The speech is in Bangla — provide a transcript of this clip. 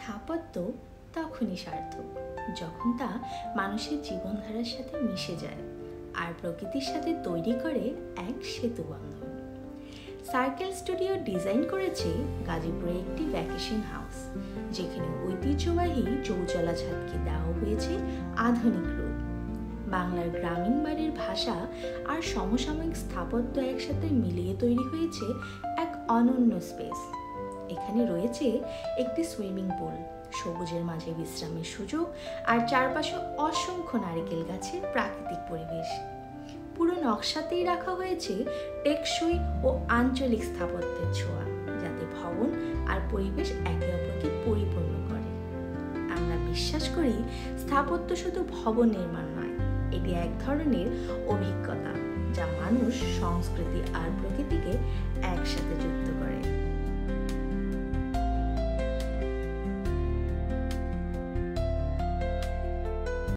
স্থাপত্য তখনই সার্থক যখন তা মানুষের জীবনধারার সাথে মিশে যায় আর প্রকৃতির সাথে তৈরি করে এক সেতু বন্ধন। সার্কেল স্টুডিও ডিজাইন করেছে গাজীপুরে একটি ভ্যাকেশন হাউস, যেখানে ঐতিহ্যবাহী চৌচালা ছাদকে দেওয়া হয়েছে আধুনিক রূপ। বাংলার গ্রামীণ বাড়ির ভাষা আর সমসাময়িক স্থাপত্য একসাথে মিলিয়ে তৈরি হয়েছে এক অনন্য স্পেস। এখানে রয়েছে একটি সুইমিং পুল, সবুজের মাঝে বিশ্রামের সুযোগ আর চারপাশে অসংখ্য নারিকেল গাছের প্রাকৃতিক পরিবেশ। পুরো নকশাতেই রাখা হয়েছে টেকসই ও আঞ্চলিক স্থাপত্যের ছোঁয়া, যাতে ভবন আর পরিবেশ একে অপরকে পরিপূর্ণ করে। আমরা বিশ্বাস করি স্থাপত্য শুধু ভবন নির্মাণ নয়, এটি এক ধরনের অভিজ্ঞতা যা মানুষ, সংস্কৃতি আর প্রকৃতিকে